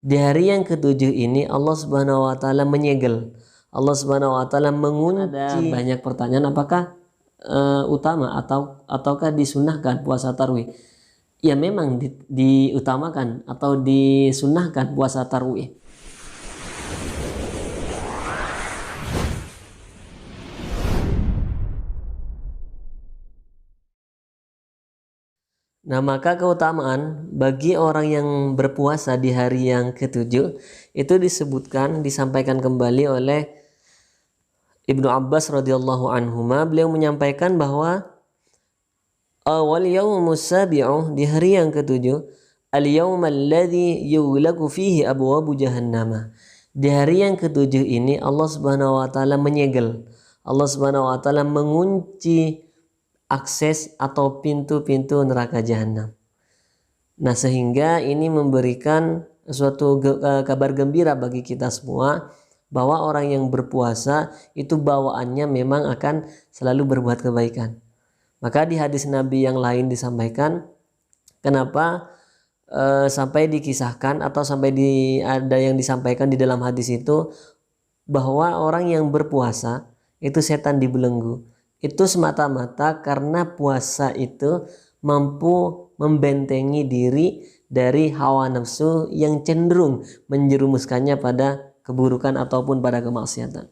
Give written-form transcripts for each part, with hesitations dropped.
Di hari yang ketujuh ini Allah Subhanahu wa taala menyegel. Allah Subhanahu wa taala mengunci. Ada banyak pertanyaan, apakah utama ataukah disunahkan puasa tarawih? Ya memang diutamakan atau disunahkan puasa tarawih. Nah, maka keutamaan bagi orang yang berpuasa di hari yang ketujuh itu disampaikan kembali oleh Ibnu Abbas radhiyallahu anhuma. Beliau menyampaikan bahwa awal yaumus sabi'u, di hari yang ketujuh, al-yaum alladhi yughlaqu fihi abwabu jahannam. Di hari yang ketujuh ini Allah Subhanahu wa taala menyegel. Allah Subhanahu wa taala mengunci akses atau pintu-pintu neraka jahanam. Nah, sehingga ini memberikan suatu kabar gembira bagi kita semua bahwa orang yang berpuasa itu bawaannya memang akan selalu berbuat kebaikan. Maka di hadis Nabi yang lain disampaikan kenapa sampai dikisahkan atau ada yang disampaikan di dalam hadis itu bahwa orang yang berpuasa itu setan dibelenggu. Itu semata-mata karena puasa itu mampu membentengi diri dari hawa nafsu yang cenderung menjerumuskannya pada keburukan ataupun pada kemaksiatan.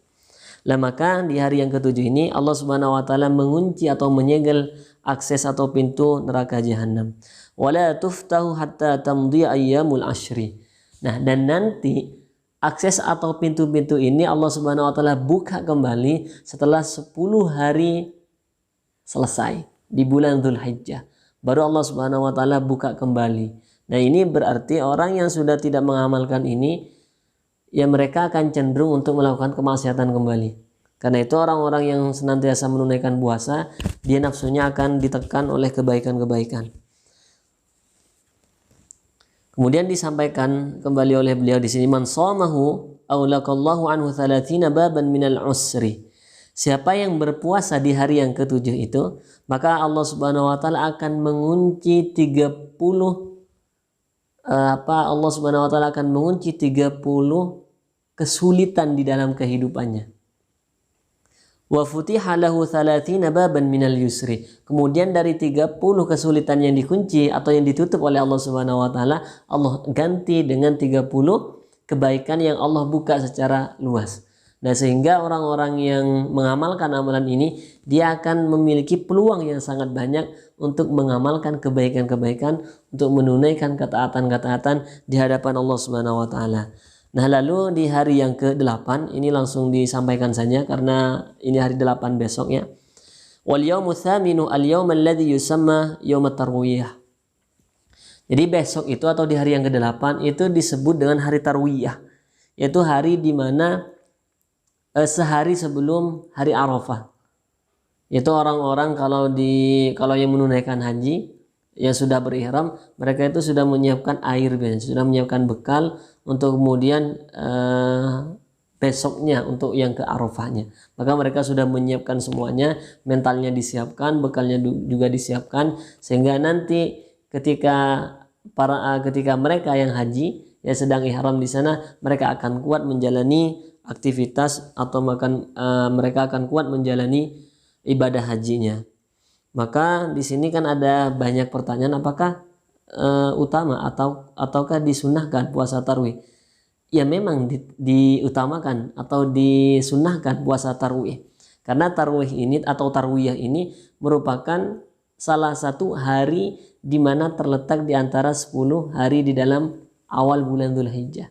Lah maka di hari yang ketujuh ini Allah Subhanahu wa taala mengunci atau menyegel akses atau pintu neraka jahanam. Wala tuftahu hatta tamdi ayyamul ashri. Nah, dan nanti akses atau pintu-pintu ini Allah Subhanahu wa taala buka kembali setelah 10 hari selesai di bulan Dzulhijjah. Baru Allah Subhanahu wa taala buka kembali. Nah, ini berarti orang yang sudah tidak mengamalkan ini, ya mereka akan cenderung untuk melakukan kemaksiatan kembali. Karena itu orang-orang yang senantiasa menunaikan puasa, dia nafsunya akan ditekan oleh kebaikan-kebaikan. Kemudian disampaikan kembali oleh beliau di sini, man shamahu aulaqallahu anhu 30 baban minal usri. Siapa yang berpuasa di hari yang ketujuh itu, maka Allah Subhanahu wa taala akan mengunci 30 Allah Subhanahu wa taala akan mengunci 30 kesulitan di dalam kehidupannya. Wa futiha lahu 30 baban minal yusri. Kemudian dari 30 kesulitan yang dikunci atau yang ditutup oleh Allah Subhanahu wa taala, Allah ganti dengan 30 kebaikan yang Allah buka secara luas. Nah, sehingga orang-orang yang mengamalkan amalan ini, dia akan memiliki peluang yang sangat banyak untuk mengamalkan kebaikan-kebaikan, untuk menunaikan ketaatan-ketaatan di hadapan Allah Subhanahu wa taala. Nah, lalu di hari yang ke-8 ini langsung disampaikan saja karena ini hari 8 besok ya. Wal yaumu tsaminu al-yaum alladhi yusamma yaum at-tarwiyah. Jadi besok itu atau di hari yang ke-8 itu disebut dengan hari tarwiyah, yaitu hari di mana sehari sebelum hari Arafah. Yaitu orang-orang kalau yang menunaikan haji yang sudah berihram, mereka itu sudah menyiapkan air, sudah menyiapkan bekal untuk kemudian besoknya untuk yang ke Arafahnya. Maka mereka sudah menyiapkan semuanya, mentalnya disiapkan, bekalnya juga disiapkan, sehingga nanti ketika mereka yang haji yang sedang ihram di sana, mereka akan kuat menjalani aktivitas atau mereka akan kuat menjalani ibadah hajinya. Maka di sini kan ada banyak pertanyaan, apakah utama ataukah disunahkan puasa tarawih? Ya memang diutamakan atau disunahkan puasa tarawih. Karena tarawih ini atau tarwiyah ini merupakan salah satu hari di mana terletak di antara 10 hari di dalam awal bulan Dzulhijjah.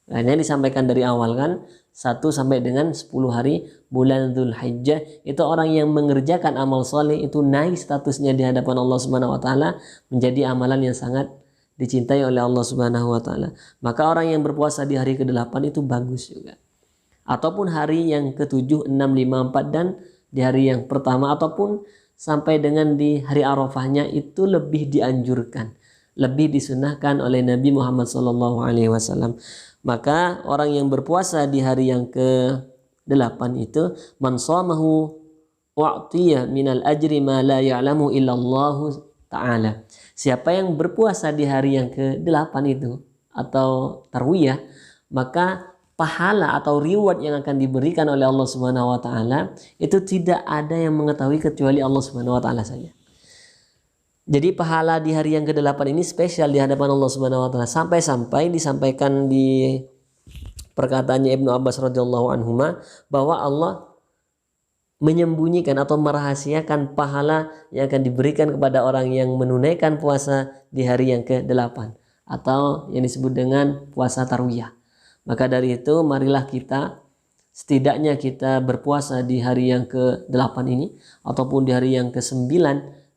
Nah, ini disampaikan dari awal kan, 1 sampai dengan 10 hari bulan Dzulhijjah itu orang yang mengerjakan amal soleh itu naik statusnya di hadapan Allah Subhanahu wa taala menjadi amalan yang sangat dicintai oleh Allah Subhanahu wa taala. Maka orang yang berpuasa di hari ke-8 itu bagus juga. Ataupun hari yang ke-7, 6, 5, 4 dan di hari yang pertama ataupun sampai dengan di hari Arafahnya itu lebih dianjurkan, lebih disunahkan oleh Nabi Muhammad SAW. Maka orang yang berpuasa di hari yang ke-8 itu, man shamahu wa'tiya minal ajri ma la ya'lamu illallahu ta'ala. Siapa yang berpuasa di hari yang ke-8 itu atau tarwiyah, maka pahala atau reward yang akan diberikan oleh Allah Subhanahu wa taala itu tidak ada yang mengetahui kecuali Allah Subhanahu wa taala saja. Jadi pahala di hari yang ke-8 ini spesial di hadapan Allah Subhanahu wa taala, sampai-sampai disampaikan di perkataannya Ibnu Abbas radhiyallahu anhuma bahwa Allah menyembunyikan atau merahasiakan pahala yang akan diberikan kepada orang yang menunaikan puasa di hari yang ke-8 atau yang disebut dengan puasa tarwiyah. Maka dari itu marilah kita setidaknya kita berpuasa di hari yang ke-8 ini ataupun di hari yang ke-9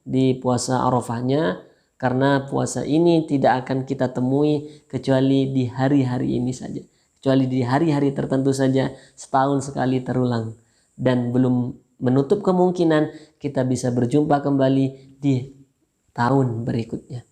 di puasa Arafahnya, karena puasa ini tidak akan kita temui kecuali di hari-hari ini saja. Kecuali di hari-hari tertentu saja, setahun sekali terulang, dan belum menutup kemungkinan kita bisa berjumpa kembali di tahun berikutnya.